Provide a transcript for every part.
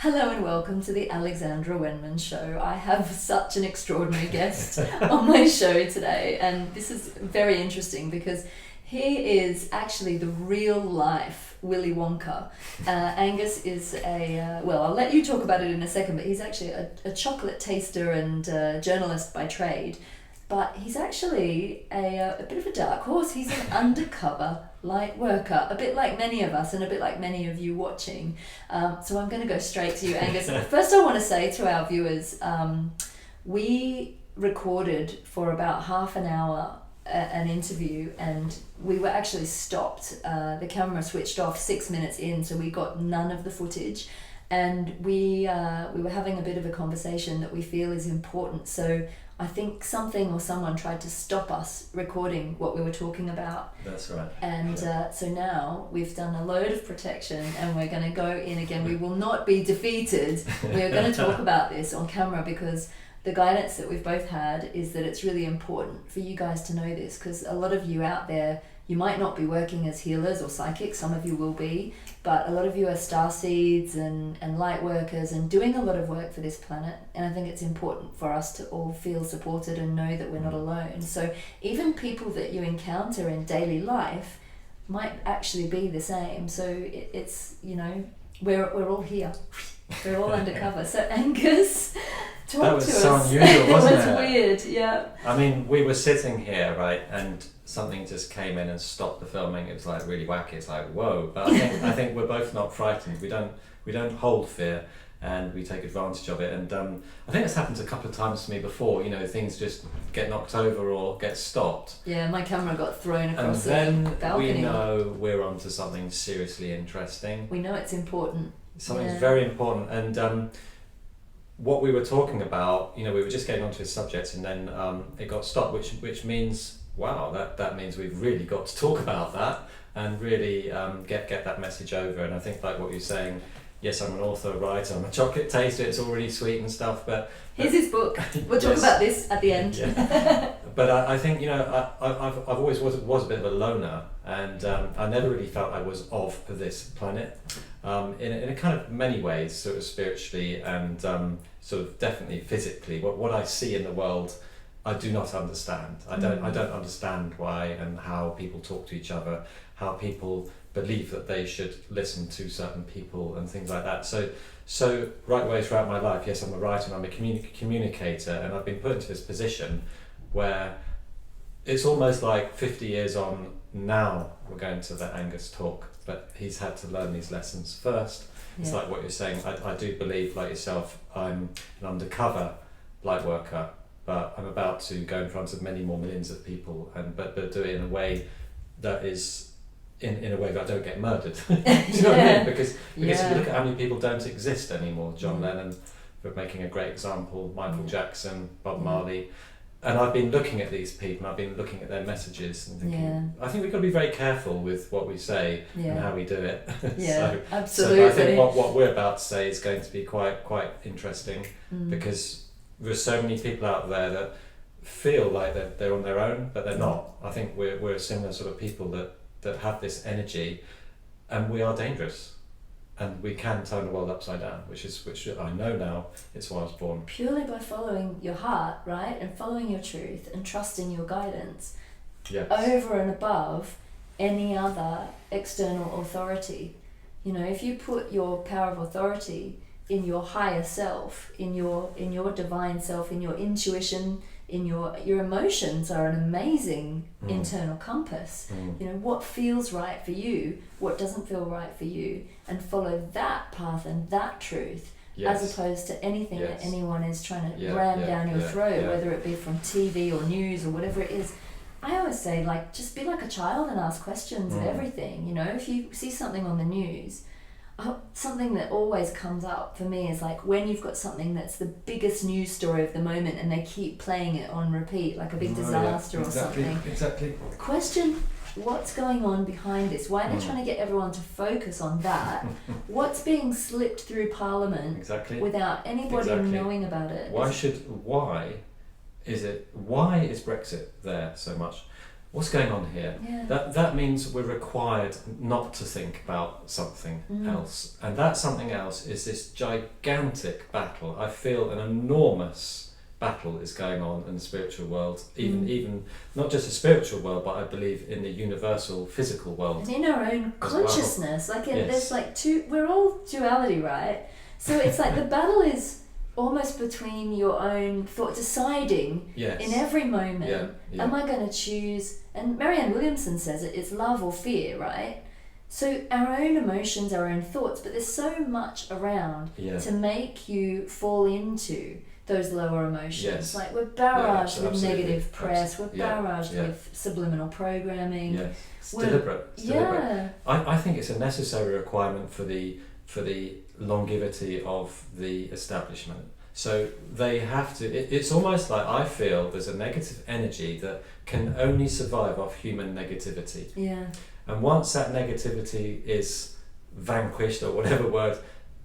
Hello and welcome to the Alexandra Wenman show. I have such an extraordinary guest on my show today, and this is very interesting because he is actually the real life Willy Wonka. Angus is well, I'll let you talk about it in a second, but he's actually a chocolate taster and journalist by trade. But he's actually a bit of a dark horse. He's an undercover light worker, a bit like many of us and a bit like many of you watching. So I'm going to go straight to you, Angus. First, I want to say to our viewers, we recorded for about half an hour an interview, and we were actually stopped. The camera switched off 6 minutes in, so we got none of the footage. And we were having a bit of a conversation that we feel is important. So I think something or someone tried to stop us recording what we were talking about. That's right. And so now we've done a load of protection and we're going to go in again. We will not be defeated. We're going to talk about this on camera because the guidance that we've both had is that it's really important for you guys to know this, because a lot of you out there, you might not be working as healers or psychics, some of you will be, but a lot of you are starseeds and light workers and doing a lot of work for this planet, and I think it's important for us to all feel supported and know that we're not alone. So even people that you encounter in daily life might actually be the same. So it's, you know, we're all here. We're all undercover. So Angus, talk to us. That was so unusual, wasn't it? It was weird, yeah. I mean, we were sitting here, right, and something just came in and stopped the filming. It was like really wacky. It's like, whoa. But I think we're both not frightened. We don't hold fear, and we take advantage of it. And I think it's happened a couple of times to me before. You know, things just get knocked over or get stopped. Yeah, my camera got thrown across and the balcony. then we know we're onto something seriously interesting. We know it's important. Something's very important. And what we were talking about, you know, we were just getting onto his subject, and then it got stopped, which means, wow, that means we've really got to talk about that and really get that message over. And I think, like what you're saying, yes, I'm an author, writer, I'm a chocolate taster, it's all really sweet and stuff, but here's his book. We'll talk about this at the end. Yeah. But I think, you know, I've always was a bit of a loner, and I never really felt I was of this planet, in a kind of many ways, sort of spiritually and sort of definitely physically. What I see in the world, I do not understand. I don't understand why and how people talk to each other, how people believe that they should listen to certain people and things like that. So right way throughout my life, yes, I'm a writer and I'm a communicator, and I've been put into this position where it's almost like 50 years on now we're going to the Angus talk, but he's had to learn these lessons first. Yeah. It's like what you're saying. I do believe, like yourself, I'm an undercover light worker, but I'm about to go in front of many more millions of people, but do it in a way that is in a way that I don't get murdered. Do you know what I mean? Because if you look at how many people don't exist anymore, John Lennon, for making a great example, Michael Jackson, Bob Marley, and I've been looking at these people, and I've been looking at their messages and thinking, I think we've got to be very careful with what we say and how we do it. Yeah, absolutely. So I think what we're about to say is going to be quite interesting, because there's so many people out there that feel like they're on their own, but they're not. I think we're a similar sort of people that have this energy, and we are dangerous, and we can turn the world upside down, which I know now. It's why I was born. Purely by following your heart, right, and following your truth and trusting your guidance, over and above any other external authority. You know, if you put your power of authority in your higher self, in your divine self, in your intuition, in your emotions are an amazing internal compass. You know, what feels right for you, what doesn't feel right for you, and follow that path and that truth, as opposed to anything that anyone is trying to ram down your throat, whether it be from TV or news or whatever it is. I always say, like, just be like a child and ask questions of everything. You know, if you see something on the news, something that always comes up for me is like when you've got something that's the biggest news story of the moment and they keep playing it on repeat, like a big disaster or something. Exactly. Question, what's going on behind this? Why are they trying to get everyone to focus on that? What's being slipped through Parliament without anybody knowing about it? Why is Brexit there so much? what's going on here? Yeah. That means we're required not to think about something else. And that something else is this gigantic battle. I feel an enormous battle is going on in the spiritual world, even not just the spiritual world, but I believe in the universal physical world. And in our own consciousness, well. There's like we're all duality, right? So it's like the battle is almost between your own thought, deciding in every moment, am I going to choose, and Marianne Williamson says it's love or fear, right? So our own emotions, our own thoughts, but there's so much around to make you fall into those lower emotions. Yes. Like we're barraged with absolutely. negative press, we're barraged with subliminal programming. Yes. It's deliberate. Yeah. I think it's a necessary requirement for the longevity of the establishment. So they have to, it's almost like I feel there's a negative energy that can only survive off human negativity. Yeah. And once that negativity is vanquished, or whatever word,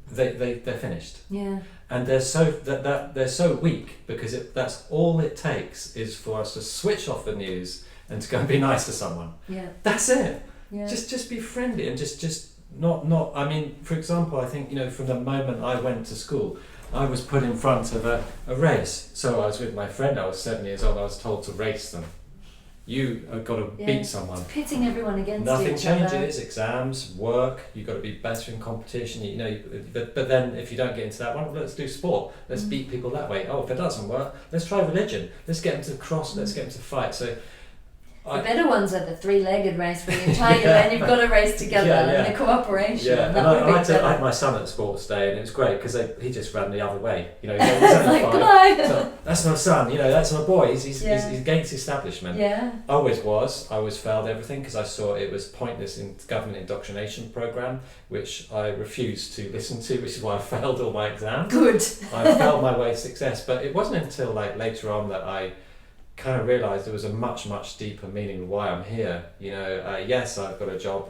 they're finished. Yeah. And they're so they're so weak because that's all it takes is for us to switch off the news and to go and be nice to someone. Yeah. That's it. Yeah. Just be friendly and just not. I mean, for example, I think from the moment I went to school, I was put in front of a race. So I was with my friend. I was 7 years old. I was told to race them. You have got to beat someone. It's pitting everyone against Nothing each other. changes. Exams, work. You've got to be better in competition. But then if you don't get into that one, let's do sport. Let's beat people that way. Oh, if it doesn't work, let's try religion. Let's get them to cross. Let's get them to fight. So the better ones are the three-legged race where you tie your and you've got to race together and the cooperation. Yeah, and I had my son at sports day, and it was great because he just ran the other way. He was like, goodbye. So, that's my son. That's my boy. He's against the establishment. Yeah. I always failed everything because I saw it was pointless in government indoctrination program, which I refused to listen to, which is why I failed all my exams. Good. I failed my way to success, but it wasn't until later on that I kind of realised there was a much deeper meaning of why I'm here. Yes, I've got a job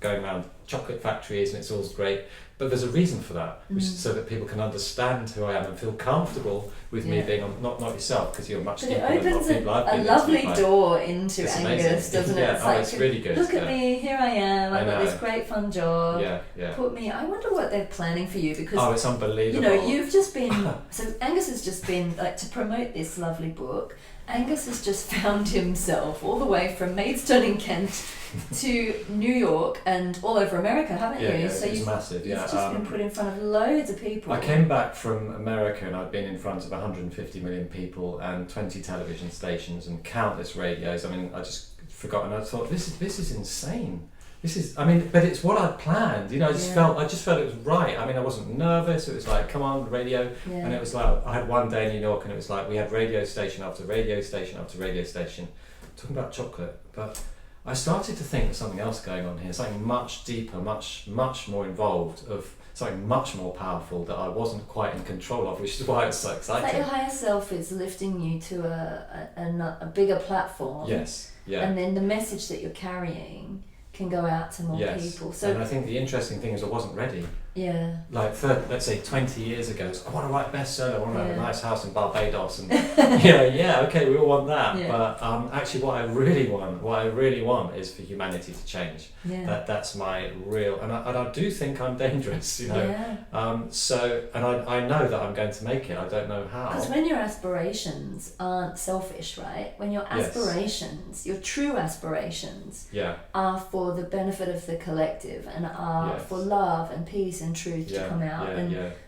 going around chocolate factories and it's all great, but there's a reason for that, which is so that people can understand who I am and feel comfortable with me being not yourself, because you're much deeper than a lot of people I've been. It opens a lovely door into Angus, doesn't it? It's really good. Look at me, here I am, I've got this great fun job. I wonder what they're planning for you, because it's unbelievable. You've just been so Angus has just been to promote this lovely book. Angus has just found himself all the way from Maidstone in Kent to New York and all over America, haven't you? Yeah, so it's massive. You've just been put in front of loads of people. I came back from America and I'd been in front of 150 million people and 20 television stations and countless radios. I mean, I just forgot, and I thought, this is insane. But it's what I'd planned. I just felt it was right. I mean, I wasn't nervous. It was like, come on, radio. And it was like, I had one day in New York and it was like, we had radio station after radio station after radio station talking about chocolate. But I started to think there's something else going on here, something much deeper, much more involved, of something much more powerful that I wasn't quite in control of, which is why it's so exciting. It's like your higher self is lifting you to a bigger platform. Yes, yeah. And then the message that you're carrying can go out to more people. So, and I think the interesting thing is I wasn't ready. Yeah. Let's say 20 years ago, I want to write a bestseller, I want to have a nice house in Barbados, and okay, we all want that. Yeah. But actually, what I really want is for humanity to change. Yeah. That's my real, and I do think I'm dangerous, Yeah. I know that I'm going to make it. I don't know how. Because when your aspirations aren't selfish, right? When your aspirations, your true aspirations, are for the benefit of the collective and are for love and peace and truth to come out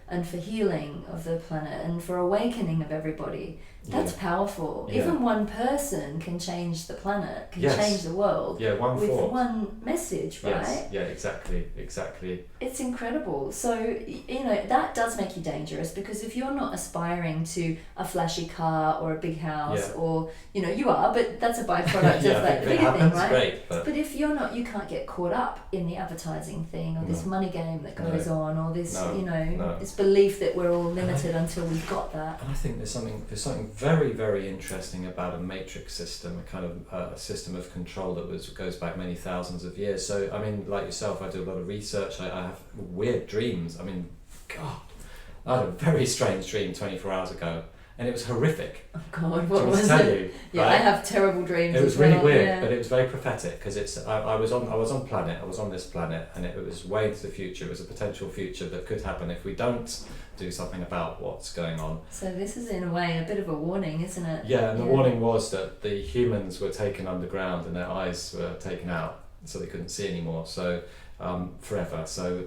and for healing of the planet and for awakening of everybody, that's powerful. Even one person can change the planet, can change the world with thought. one message, right? Yes, exactly. It's incredible. So, that does make you dangerous, because if you're not aspiring to a flashy car or a big house or, you are, but that's a byproduct of that bigger thing, right? Great, but if you're not, you can't get caught up in the advertising thing or this money game that goes on, or this, this belief that we're all limited until we've got that. And I think there's something very, very interesting about a matrix system, a kind of a system of control that goes back many thousands of years. So, I mean, like yourself, I do a lot of research. I have weird dreams. I mean, God, I had a very strange dream 24 hours ago. and it was horrific. Oh God, Do what you want was to tell it? you? Yeah, right? I have terrible dreams. It was as really well, weird, yeah. but it was very prophetic because I was on this planet, and it was way into the future. It was a potential future that could happen if we don't do something about what's going on. So this is in a way a bit of a warning, isn't it? Yeah, and the warning was that the humans were taken underground and their eyes were taken out, so they couldn't see anymore. So forever. So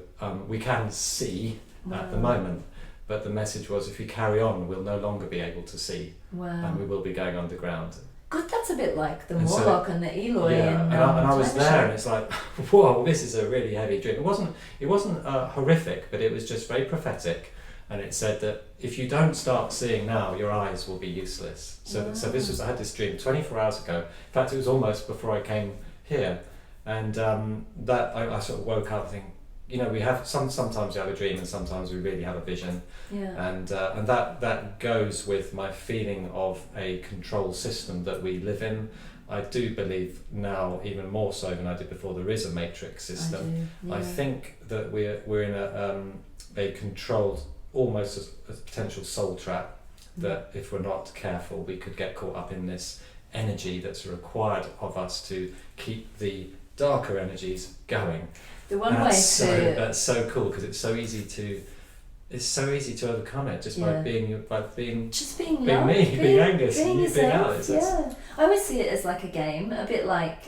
we can see at the moment. But the message was, if we carry on, we'll no longer be able to see, and we will be going underground. God, that's a bit like the And so- Morlock and the Eloi. Yeah, and I was there, and it's like, whoa, this is a really heavy dream. It wasn't horrific, but it was just very prophetic, and it said that if you don't start seeing now, your eyes will be useless. So I had this dream 24 hours ago. In fact, it was almost before I came here, and that I sort of woke up thinking, we have sometimes we have a dream and sometimes we really have a vision, and that goes with my feeling of a control system that we live in. I do believe now, even more so than I did before, there is a matrix system. I think that we're in a controlled, almost a potential soul trap, that if we're not careful we could get caught up in this energy that's required of us to keep the darker energies going. The one way to that's so cool because it's so easy to overcome it just by being love, being me, being Angus, being and you being Alex. I always see it as like a game, a bit like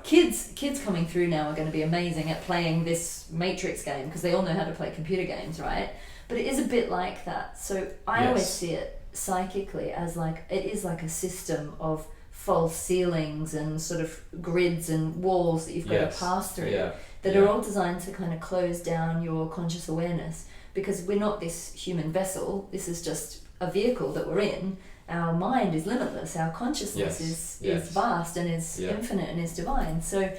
kids coming through now are going to be amazing at playing this Matrix game because they all know how to play computer games, right? But it is a bit like that. So I always see it psychically as like it is like a system of false ceilings and sort of grids and walls that you've got to pass through that are all designed to kind of close down your conscious awareness, because we're not this human vessel. This is just a vehicle that we're in. Our mind is limitless. Our consciousness is vast and is infinite and is divine. So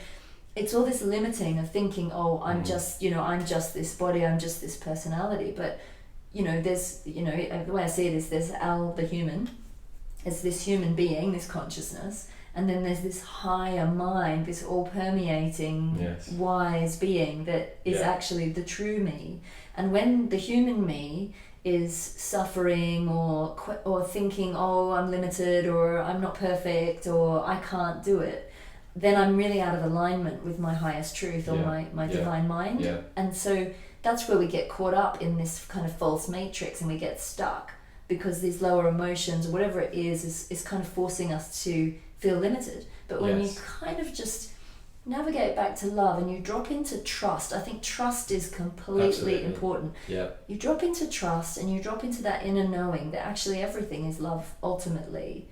it's all this limiting of thinking, I'm just this body, I'm just this personality. But there's the way I see it is there's Al the human, as this human being, this consciousness, and then there's this higher mind, this all-permeating wise being that is actually the true me. And when the human me is suffering or thinking, I'm limited, or I'm not perfect, or I can't do it, then I'm really out of alignment with my highest truth or my divine mind. Yeah. And so that's where we get caught up in this kind of false matrix and we get stuck, because these lower emotions or whatever it is kind of forcing us to feel limited. But when you kind of just navigate back to love and you drop into trust, I think trust is completely important. Yeah. You drop into trust and you drop into that inner knowing that actually everything is love ultimately.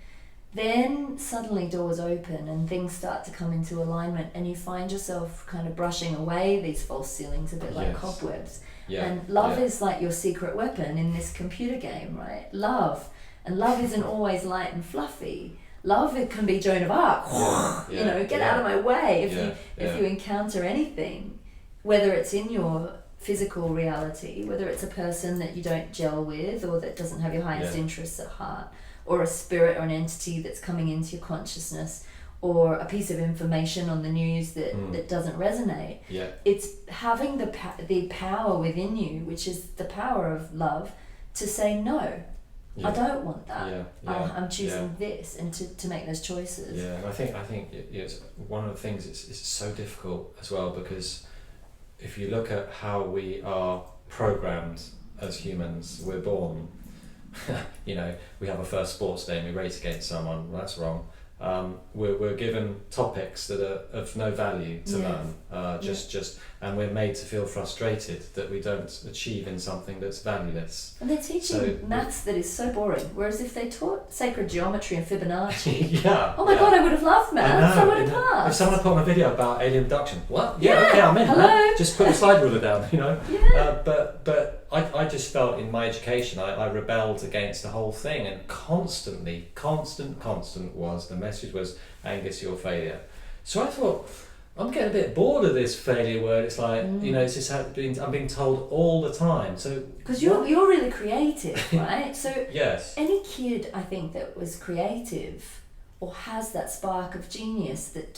Then suddenly doors open and things start to come into alignment, and you find yourself kind of brushing away these false ceilings a bit like cobwebs. Yeah. And love is like your secret weapon in this computer game, right? Love. And love isn't always light and fluffy. Love, it can be Joan of Arc. Get out of my way if you encounter anything, whether it's in your physical reality, whether it's a person that you don't gel with or that doesn't have your highest interests at heart, or a spirit or an entity that's coming into your consciousness, or a piece of information on the news that doesn't resonate. Yeah. It's having the power within you, which is the power of love, to say no. Yeah. I don't want that. I'm choosing this, and to make those choices. Yeah, and I think it's one of the things. It's so difficult as well, because if you look at how we are programmed as humans, we're born. We have a first sports day and we race against someone. Well, that's wrong. We're given topics that are of no value to learn, and we're made to feel frustrated that we don't achieve in something that's valueless. And they're teaching maths that is so boring, whereas if they taught sacred geometry and Fibonacci, God, I would have loved maths. I would have passed. If someone had put on a video about alien abduction, what? Okay, I'm in. Hello? Just put a slide ruler down, But I just felt in my education, I rebelled against the whole thing, and constant was the message was, Angus, you're a failure. So I thought, I'm getting a bit bored of this failure word. It's like, it's just I'm being told all the time. So because you're really creative, right? So yes, any kid I think that was creative or has that spark of genius that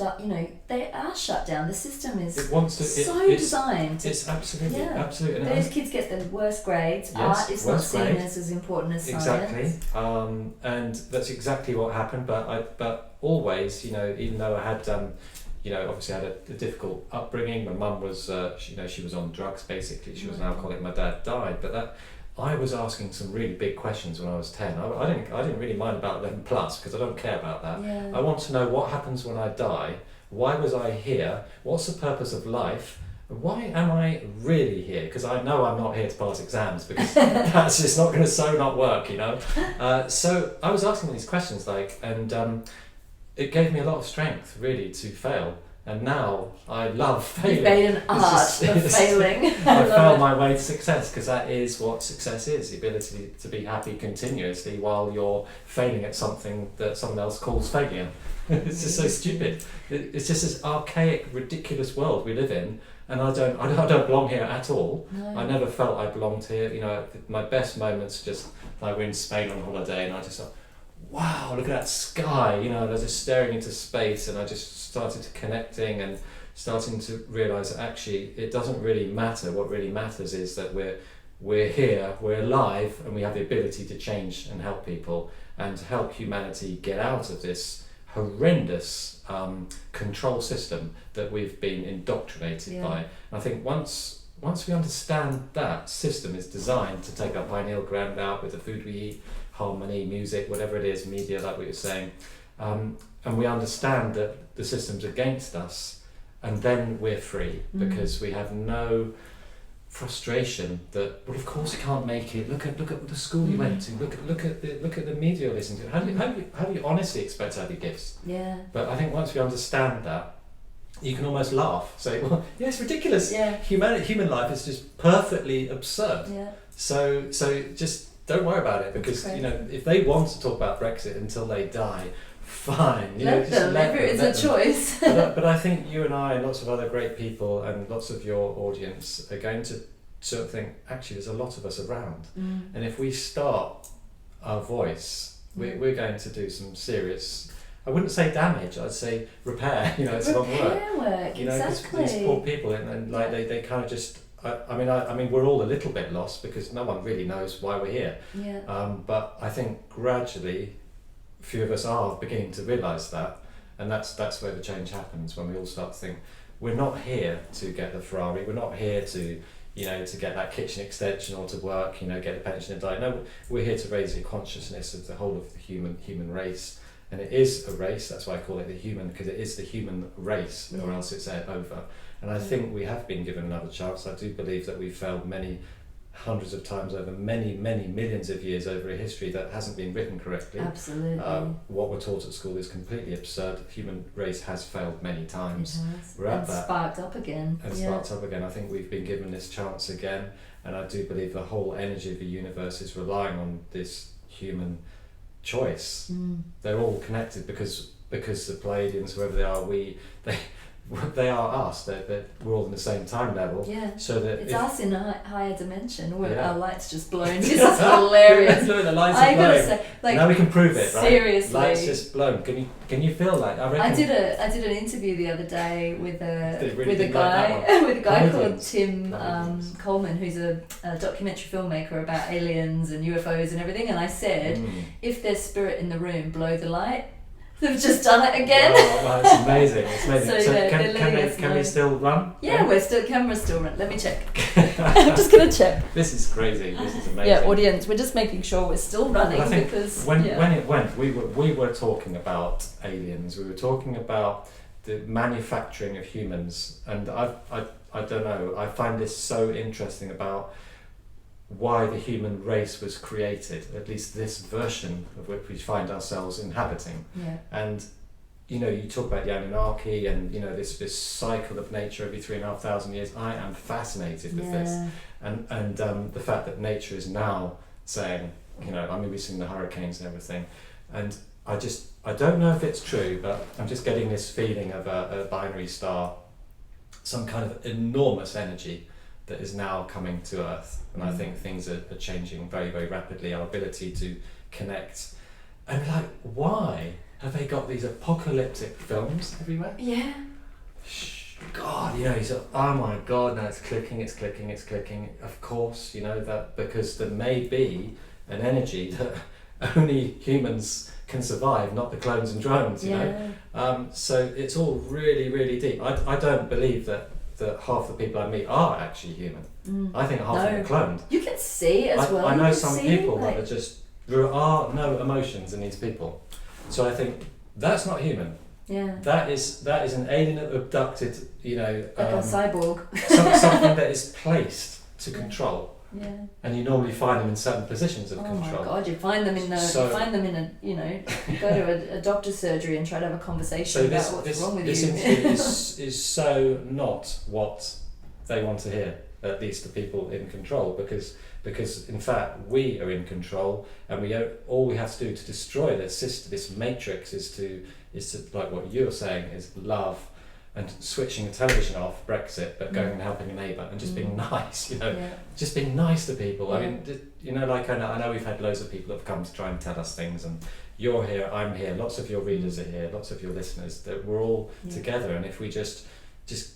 they are shut down. The system is designed. It's absolutely. And those kids get the worst grades. Yes, art is not seen as important as science. Exactly. And that's exactly what happened. But always, even though I had obviously I had a difficult upbringing. My mum was she was on drugs basically. She was an alcoholic. My dad died, but I was asking some really big questions when I was 10. I didn't really mind about 11 plus because I don't care about that. Yeah. I want to know what happens when I die. Why was I here? What's the purpose of life? Why am I really here? Because I know I'm not here to pass exams because that's just not going to not work, So I was asking these questions and it gave me a lot of strength really to fail. And now I love failing. You've made an art of failing. I found my way to success because that is what success is, the ability to be happy continuously while you're failing at something that someone else calls failure. It's just so stupid. It's just this archaic, ridiculous world we live in, and I don't belong here at all. No. I never felt I belonged here. My best moments just like we're in Spain on holiday and I just thought, wow, look at that sky, I was just staring into space and I just started connecting and starting to realise that actually it doesn't really matter. What really matters is that we're here, we're alive, and we have the ability to change and help people and help humanity get out of this horrendous control system that we've been indoctrinated by. And I think once we understand that system is designed to take our pineal gland out with the food we eat, harmony, music, whatever it is, media, like we were saying, and we understand that the system's against us, and then we're free because we have no frustration that, well, of course you can't make it. Look at the school you went to. Look at the media you listen to. How do you honestly expect to have your gifts? Yeah. But I think once we understand that, you can almost laugh. Say, well, yeah, it's ridiculous. Yeah. Human life is just perfectly absurd. Yeah. So just don't worry about it because if they want to talk about Brexit until they die, fine. Let them. It's a choice. But I think you and I and lots of other great people and lots of your audience are going to sort of think, actually, there's a lot of us around, and if we start our voice, we're going to do some serious. I wouldn't say damage. I'd say repair. It's a long word. Repair work. Exactly. These poor people and like they kind of just. I mean, we're all a little bit lost because no one really knows why we're here. Yeah. But I think gradually, a few of us are beginning to realise that, and that's where the change happens when we all start to think we're not here to get the Ferrari. We're not here to to get that kitchen extension or to work. Get a pension and die. No, we're here to raise the consciousness of the whole of the human race, and it is a race. That's why I call it the human, because it is the human race, or else it's over. And I think we have been given another chance. I do believe that we've failed many hundreds of times over many millions of years over a history that hasn't been written correctly. Absolutely. What we're taught at school is completely absurd. The human race has failed many times. It has. We're at that. Sparked up again. And sparked up again. I think we've been given this chance again, and I do believe the whole energy of the universe is relying on this human choice. They're all connected because the Pleiadians, whoever they are, they are us. We're all in the same time level. Yeah. So that it's us in a higher dimension where our light's just blown. This is hilarious. Look, the lights are blowing. Say, now we can prove it, right? Seriously. Lights just blown. Can you feel that? I did an interview the other day with a guy called Tim Coleman, who's a documentary filmmaker about aliens and UFOs and everything. And I said, if there's spirit in the room, blow the light. They've just done it again. Wow, it's amazing. It's amazing. So can we still run? Yeah, camera's still run. Let me check. I'm just gonna check. This is crazy. This is amazing. Yeah, audience, we're just making sure we're still running because when it went, we were talking about aliens. We were talking about the manufacturing of humans, and I don't know. I find this so interesting about why the human race was created, at least this version of which we find ourselves inhabiting. Yeah. And you talk about the Anunnaki and this cycle of nature every 3,500 years. I am fascinated with this, and the fact that nature is now saying, we've seen the hurricanes and everything, and I don't know if it's true, but I'm just getting this feeling of a binary star, some kind of enormous energy that is now coming to Earth. And I think things are changing very, very rapidly. Our ability to connect. And why? have they got these apocalyptic films everywhere? Yeah. God, you know, he's oh my God, now it's clicking. Of course, you know, that because there may be an energy that only humans can survive, not the clones and drones, you know. So it's all really, really deep. I don't believe that half the people I meet are actually human. I think half of them are cloned. You can see as well. I know some people that are just, there are no emotions in these people. So I think that's not human. Yeah. That is an alien abducted, you know, like a cyborg. something that is placed to control. Yeah. And you normally find them in certain positions of control. Oh my God! You find them in a you know, you go to a doctor's surgery and try to have a conversation about what's wrong with this you. interview is so not what they want to hear. At least the people in control, because in fact we are in control, and all we have to do to destroy this system, this matrix, is to like what you're saying, is love, and switching the television off, Brexit, but going and helping a neighbour and just being nice, you know, just being nice to people. I mean, you know, like I know we've had loads of people that have come to try and tell us things, and you're here, I'm here, lots of your readers are here, lots of your listeners, that we're all together, and if we just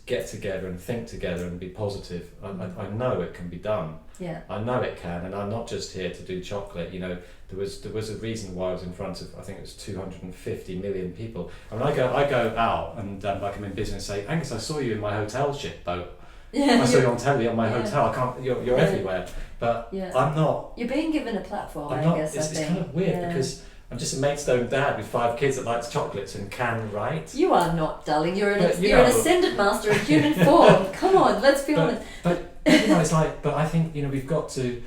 get together and think together and be positive, I know it can be done. Yeah. I know it can, and I'm not just here to do chocolate. You know, there was a reason why I was in front of, I think it was 250 million people. I mean, I go out and like I'm in business, say, Angus, I saw you in my hotel ship boat. I saw you on telly on my hotel. I can't. You're everywhere, but I'm not. You're being given a platform. I'm I not. guess It's kind of weird because I'm just a Maidstone dad with 5 kids that likes chocolates and can write. You are not, darling. You're an ascended master in human form. Come on, let's be honest. But you know, it's like. But I think, you know, we've got to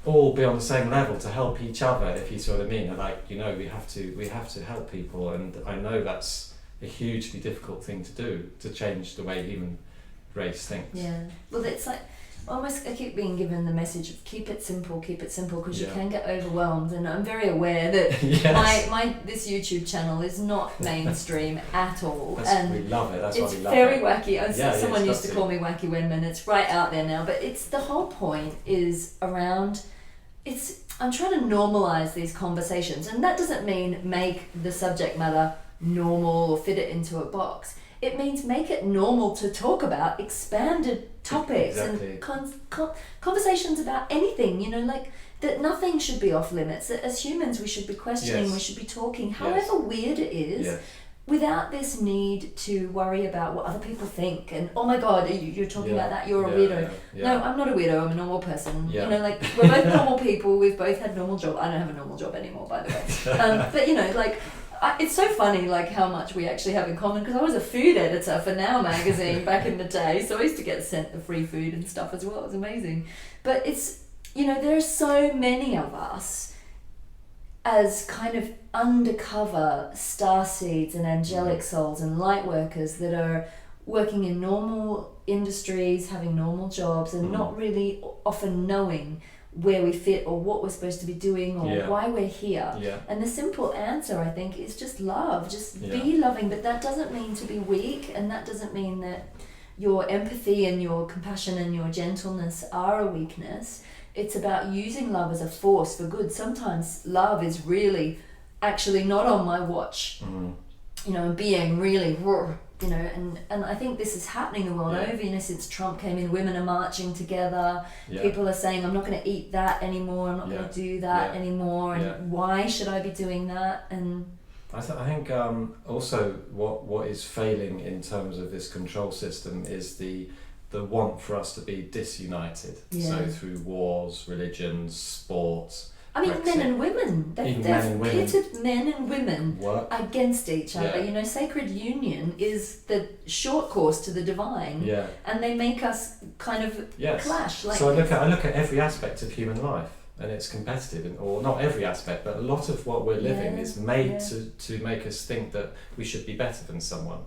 all be on the same level to help each other. If you see what I mean. And like, you know, we have to help people. And I know that's a hugely difficult thing to do, to change the way human race thinks. Yeah. Well, it's like. Almost, I keep being given the message of keep it simple, because you can get overwhelmed, and I'm very aware that my this YouTube channel is not mainstream at all. And we love it. That's why we love it. It's very wacky. Someone used to call me Wacky Wenman. It's right out there now, but it's the whole point is around. I'm trying to normalize these conversations, and that doesn't mean make the subject matter normal or fit it into a box. It means make it normal to talk about expanded topics and conversations about anything, you know, like that nothing should be off limits, that as humans we should be questioning, we should be talking, however weird it is, without this need to worry about what other people think and, oh my God, you're talking about that, you're a weirdo. No, I'm not a weirdo, I'm a normal person. You know, like, we're both normal people, we've both had normal jobs. I don't have a normal job anymore, by the way. But, you know, like, it's so funny, like, how much we actually have in common, because I was a food editor for Now magazine back in the day, so I used to get sent the free food and stuff as well. It was amazing. But it's, you know, there are so many of us as kind of undercover starseeds and angelic souls and light workers that are working in normal industries, having normal jobs, and not really often knowing where we fit or what we're supposed to be doing or why we're here. And the simple answer, I think, is just love. Just be loving, but that doesn't mean to be weak, and that doesn't mean that your empathy and your compassion and your gentleness are a weakness. It's about using love as a force for good. Sometimes love is really actually not on my watch, you know, and being really you know, and I think this is happening the world over, you know, since Trump came in, women are marching together, people are saying, I'm not going to eat that anymore, I'm not going to do that anymore, and why should I be doing that? And I think also what is failing in terms of this control system is the want for us to be disunited, so through wars, religions, sports. I mean, Brexit. Men and women. They've pitted men and women against each other. You know, sacred union is the short course to the divine, and they make us kind of clash. Like, so I look at every aspect of human life, and it's competitive, or not every aspect, but a lot of what we're living is made to make us think that we should be better than someone.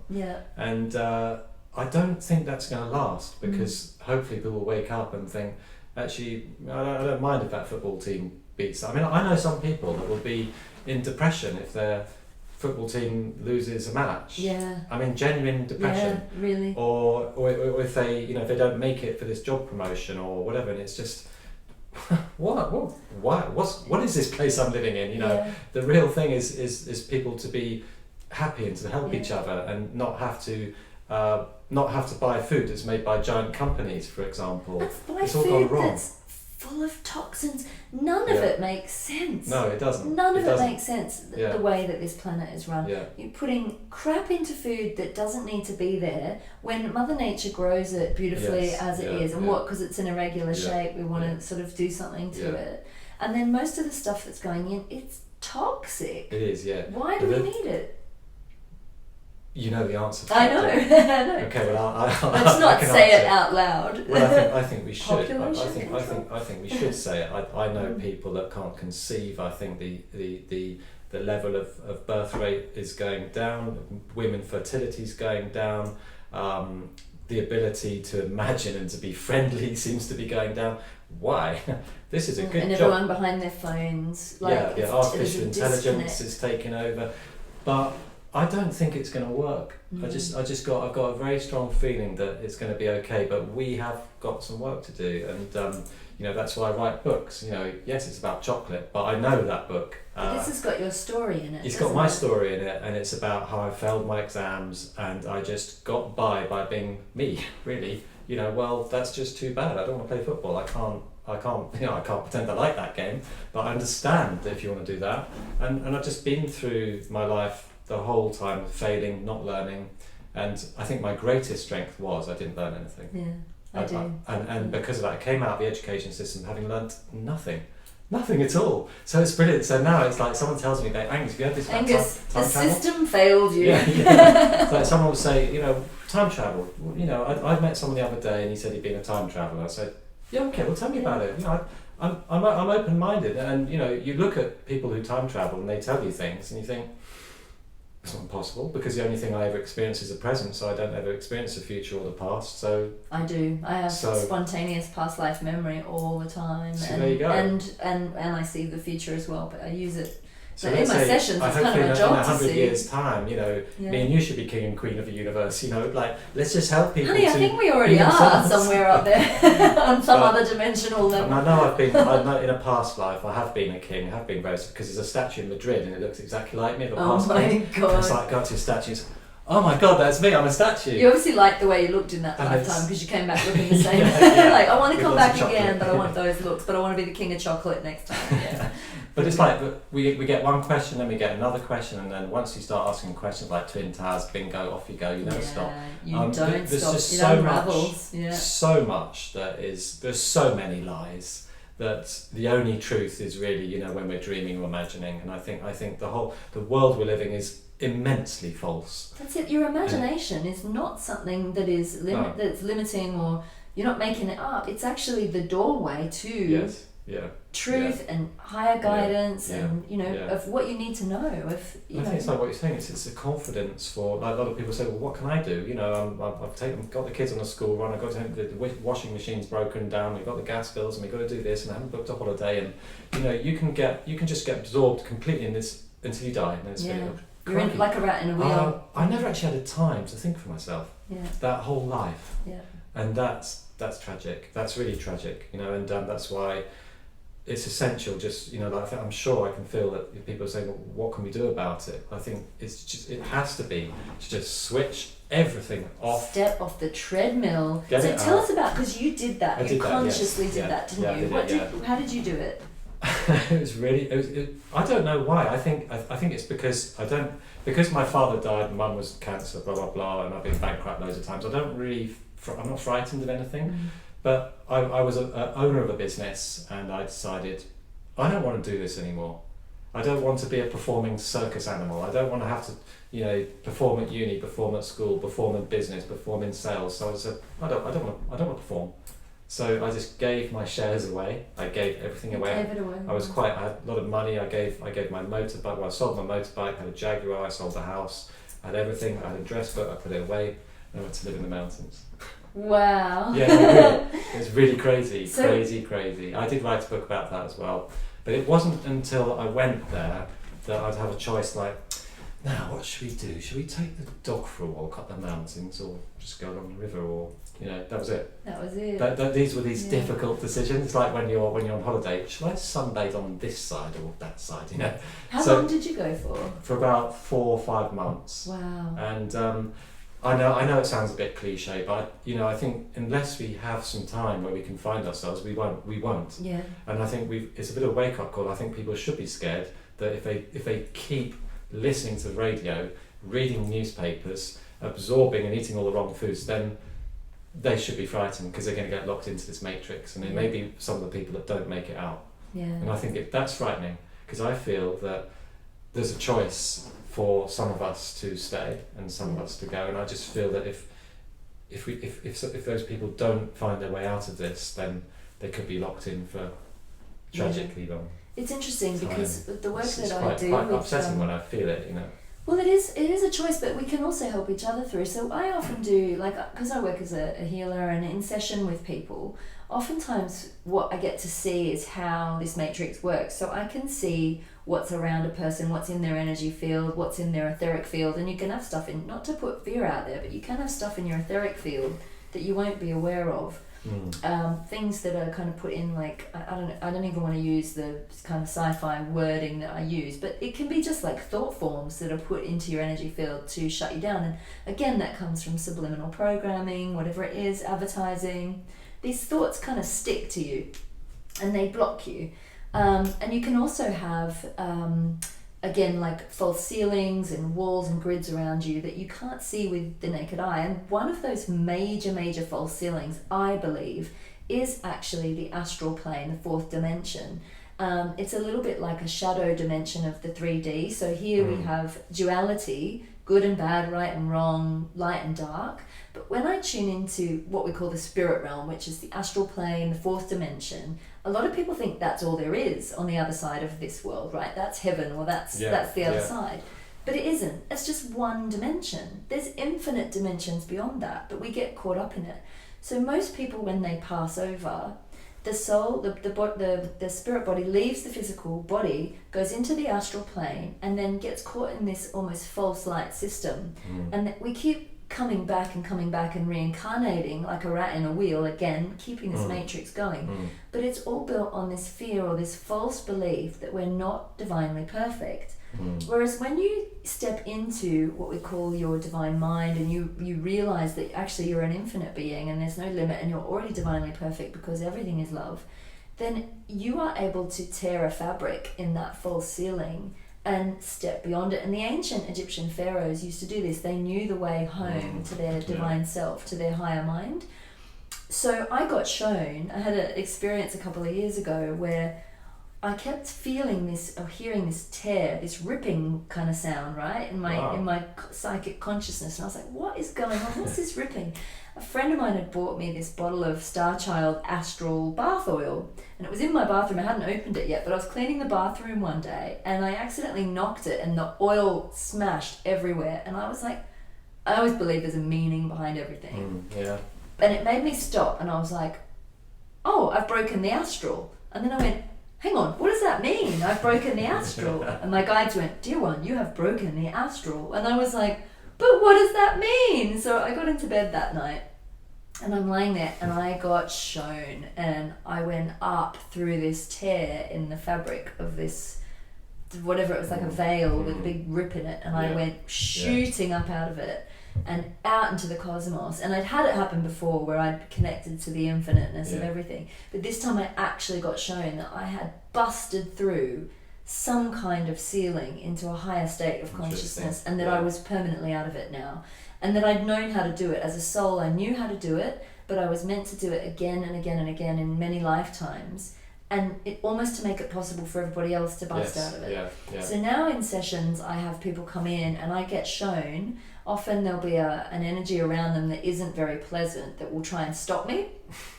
And I don't think that's going to last, because hopefully people will wake up and think, actually, I don't mind if that football team beats. I mean, I know some people that will be in depression if their football team loses a match. I mean, genuine depression. Really. Or if they, you know, if they don't make it for this job promotion or whatever, and it's just, what is this place I'm living in? You know, the real thing is people to be happy and to help each other and not have to buy food that's made by giant companies, for example. It's all gone wrong. That's full of toxins. None of it makes sense. No, it doesn't. None of it makes sense. The way that this planet is run. You're putting crap into food that doesn't need to be there when Mother Nature grows it beautifully as it is, and because it's in a regular shape, we want to sort of do something to it. And then most of the stuff that's going in, it's toxic. It is, Why do we need it? You know the answer to I that. I know. Okay, well, let's not say it out loud. Well, I think we should. I think we should say it. I know people that can't conceive. I think the level of birth rate is going down. Women fertility is going down. The ability to imagine and to be friendly seems to be going down. Why? This is a good job. And everyone behind their phones. Artificial intelligence is taking over, but I don't think it's going to work. I've got a very strong feeling that it's going to be okay, but we have got some work to do, and that's why I write books. Yes, it's about chocolate, but I know that book. This has got your story in it. It's got my story in it, and it's about how I failed my exams, and I just got by being me. Really, well, that's just too bad. I don't want to play football. I can't pretend I like that game, but I understand if you want to do that, and I've just been through my life the whole time failing, not learning, and I think my greatest strength was I didn't learn anything. I do. And because of that, I came out of the education system having learnt nothing at all. So it's brilliant. So now it's like someone tells me, Angus, have you heard this about Angus, time the travel? system failed you. It's like someone will say, time travel. I met someone the other day and he said he'd been a time traveller. I said, yeah, okay, well tell me about it. I'm open-minded, and you look at people who time travel and they tell you things and you think, it's not possible, because the only thing I ever experience is the present, so I don't ever experience the future or the past. So I do. I have spontaneous past life memory all the time, so and there you go. And I see the future as well, but I use it. So in my sessions, it's kind of my job to see. In 100 years' time, me and you should be king and queen of the universe. Let's just help people. Honey, I think we already are somewhere up there on some other dimensional level. I know in a past life I have been a king. I have been very, because there's a statue in Madrid and it looks exactly like me. Oh my God! It's like go to statues. Oh my God, that's me! I'm a statue. You obviously liked the way you looked in that lifetime because you came back looking the same. Like, I want to come back again, but I want those looks. But I want to be the king of chocolate next time. Yeah. But it's like we get one question, then we get another question, and then once you start asking questions like twin towers, bingo, off you go. You never stop. You don't stop. Just It unravels. so much there's so many lies that the only truth is really when we're dreaming or imagining. And I think the world we're living is immensely false. That's it. Your imagination is not something that is that's limiting, or you're not making it up. It's actually the doorway to truth and higher guidance and of what you need to know. I think it's like what you're saying. It's a confidence for, like, a lot of people say, well, what can I do? I've got the kids on a school run. I've got the washing machine's broken down. We've got the gas bills, and we've got to do this, and I haven't booked a holiday. And you can just get absorbed completely in this until you die. And it's you're in, like a rat in a wheel. I never actually had a time to think for myself. That whole life. And that's tragic. That's really tragic. And that's why it's essential. Just I'm sure I can feel that if people are saying, well, what can we do about it? I think it has to be to just switch everything off. Step off the treadmill. So tell us about, because you did that. You consciously did that, didn't you? How did you do it? It was really. I don't know why. I think it's because my father died, and Mum was cancer, blah blah blah, and I've been bankrupt loads of times. I'm not frightened of anything, but I was an owner of a business, and I decided I don't want to do this anymore. I don't want to be a performing circus animal. I don't want to have to perform at uni, perform at school, perform in business, perform in sales. So I said I don't want to perform. So I just gave my shares away. I gave everything away. Gave it away. I had a lot of money. I gave my motorbike. Well, I sold my motorbike. I had a Jaguar. I sold the house. I had everything. I had a dress book. I put it away. And I went to live in the mountains. Wow. Yeah, it was really crazy. Crazy. I did write a book about that as well. But it wasn't until I went there that I'd have a choice like, now what should we do? Should we take the dog for a walk up the mountains, or just go along the river, or that was it. That was it. These were these difficult decisions, like when you're on holiday. Shall I sunbathe on this side or that side? How long did you go for? For about 4 or 5 months. Wow. And I know it sounds a bit cliche, but I think unless we have some time where we can find ourselves, we won't. Yeah. And I think it's a bit of a wake up call. I think people should be scared that if they keep listening to the radio, reading newspapers, absorbing and eating all the wrong foods, then they should be frightened, because they're going to get locked into this matrix, and it may be some of the people that don't make it out. Yeah. And I think that's frightening, because I feel that there's a choice for some of us to stay and some of us to go, and I just feel that if those people don't find their way out of this, then they could be locked in for tragically long. It's interesting because the work it's I do, quite upsetting when I feel it, Well, it is a choice, but we can also help each other through. So I often do, because I work as a healer and in session with people, oftentimes what I get to see is how this matrix works. So I can see what's around a person, what's in their energy field, what's in their etheric field, and you can have stuff in, not to put fear out there, but you can have stuff in your etheric field that you won't be aware of. Things that are kind of put in, I don't even want to use the kind of sci-fi wording that I use, but it can be just like thought forms that are put into your energy field to shut you down. And again, that comes from subliminal programming, whatever it is, advertising. These thoughts kind of stick to you and they block you. And you can also have again, like false ceilings and walls and grids around you that you can't see with the naked eye. And one of those major false ceilings, I believe, is actually the astral plane, the fourth dimension. It's a little bit like a shadow dimension of the 3D. So here we have duality, good and bad, right and wrong, light and dark. But when I tune into what we call the spirit realm, which is the astral plane, the fourth dimension, a lot of people think that's all there is on the other side of this world, right? That's heaven, or that's the other side. But it isn't. It's just one dimension. There's infinite dimensions beyond that, but we get caught up in it. So most people, when they pass over, the soul, the spirit body leaves the physical body, goes into the astral plane, and then gets caught in this almost false light system. And we keep coming back and reincarnating like a rat in a wheel again, keeping this matrix going. But it's all built on this fear or this false belief that we're not divinely perfect. Whereas when you step into what we call your divine mind, and you realize that actually you're an infinite being and there's no limit and you're already divinely perfect because everything is love, then you are able to tear a fabric in that false ceiling and step beyond it. And the ancient Egyptian pharaohs used to do this. They knew the way home to their divine self, to their higher mind. So I got shown, I had an experience a couple of years ago where I kept feeling this, or hearing this tear, this ripping kind of sound, right, in my psychic consciousness. And I was like, what is going on? What's this ripping? A friend of mine had bought me this bottle of Star Child Astral bath oil, and it was in my bathroom. I hadn't opened it yet, but I was cleaning the bathroom one day and I accidentally knocked it and the oil smashed everywhere. And I was like, I always believe there's a meaning behind everything. And it made me stop, and I was like, oh, I've broken the astral. And then I went, hang on, what does that mean? I've broken the astral. And my guides went, dear one, you have broken the astral. And I was like, but what does that mean? So I got into bed that night and I'm lying there and I got shown, and I went up through this tear in the fabric of this, whatever, it was like a veil with a big rip in it, and I went shooting up out of it and out into the cosmos. And I'd had it happen before where I'd connected to the infiniteness of everything, but this time I actually got shown that I had busted through some kind of ceiling into a higher state of consciousness, and that I was permanently out of it now, and that I'd known how to do it as a soul. I knew how to do it, but I was meant to do it again and again and again in many lifetimes, and it almost to make it possible for everybody else to bust out of it. So now in sessions I have people come in and I get shown. Often there'll be an energy around them that isn't very pleasant that will try and stop me.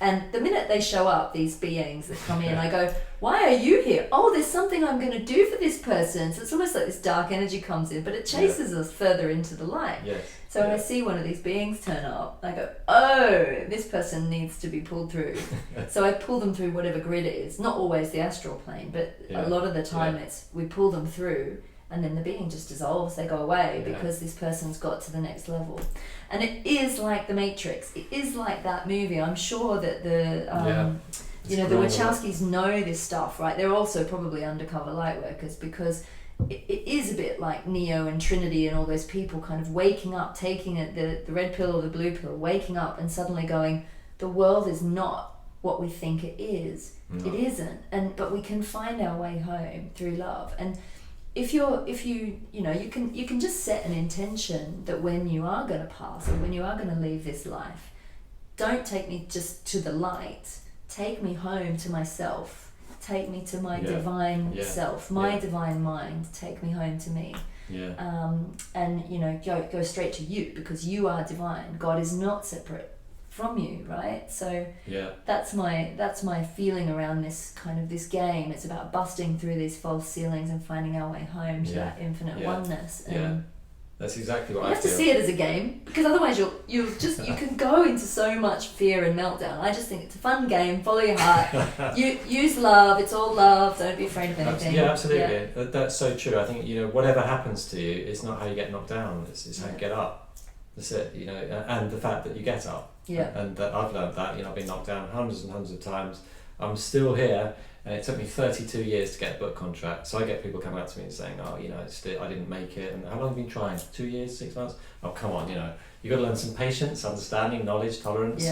And the minute they show up, these beings that come in, I go, why are you here? Oh, there's something I'm going to do for this person. So it's almost like this dark energy comes in, but it chases us further into the light. So I see one of these beings turn up, I go, oh, this person needs to be pulled through. So I pull them through whatever grid it is. Not always the astral plane, but a lot of the time we pull them through. and then the being just dissolves, they go away Yeah. because this person's got to the next level. And it is like The Matrix, it is like that movie. I'm sure that the the Wachowskis know this stuff, right? They're also probably undercover light workers, because it is a bit like Neo and Trinity and all those people kind of waking up, taking it, the red pill or the blue pill, waking up and suddenly going, the world is not what we think it is. No. It isn't. But we can find our way home through love. And if you can just set an intention that when you are going to pass, or when you are going to leave this life, don't take me just to the light, take me home to myself, take me to my divine self, my divine mind, take me home to me. And go straight to you, because you are divine. God is not separate from you, right? So that's my feeling around this game. It's about busting through these false ceilings and finding our way home to that infinite oneness. And that's exactly what you I have feel. to see it as a game, because otherwise you can go into so much fear and meltdown. I just think it's a fun game. Follow your heart. You use love. It's all love. Don't be afraid of anything. Yeah, absolutely. Yeah. That's so true. I think whatever happens to you is not how you get knocked down. It's how you get up. That's it. And the fact that you get up. Yeah. And I've learned that. I've been knocked down hundreds and hundreds of times. I'm still here. And it took me 32 years to get a book contract. So I get people coming up to me and saying, I didn't make it. And how long have you been trying? 2 years, 6 months? Oh, come on, you've got to learn some patience, understanding, knowledge, tolerance,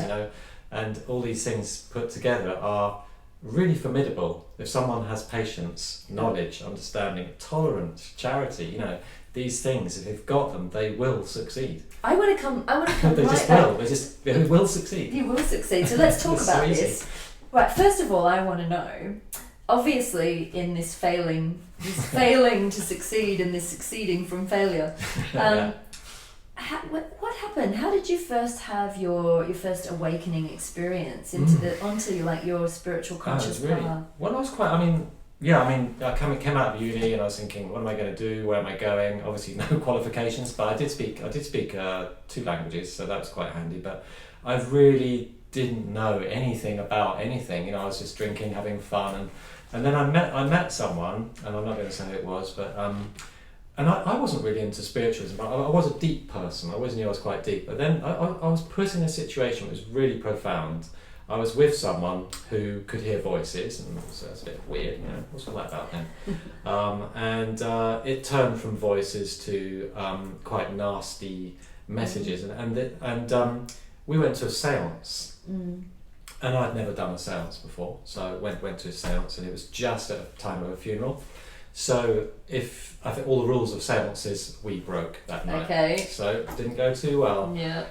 and all these things put together are really formidable. If someone has patience, knowledge, understanding, tolerance, charity, these things, if they've got them, they will succeed. I want to come They just will. They will succeed. You will succeed. So let's talk about this. Right, first of all, I want to know, obviously in this failing to succeed and this succeeding from failure, what happened? How did you first have your first awakening experience onto your spiritual conscious path? Well, I was quite, I came out of uni and I was thinking, what am I going to do? Where am I going? Obviously no qualifications, but I did speak 2 languages, so that was quite handy, but I really didn't know anything about anything. I was just drinking, having fun, and then I met someone, and I'm not going to say who it was, but and I wasn't really into spiritualism, but I was a deep person. I always knew I was quite deep, but then I was put in a situation that was really profound. I was with someone who could hear voices, and so it's a bit weird, what's all that about then? And it turned from voices to quite nasty messages, and we went to a seance. And I'd never done a seance before, so I went to a seance, and it was just at a time of a funeral. So I think all the rules of seances we broke that night. Okay. So it didn't go too well. Yeah.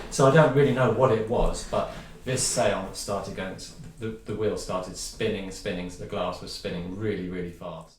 So I don't really know what it was, but this seance started going. The wheel started spinning, so the glass was spinning really, really fast.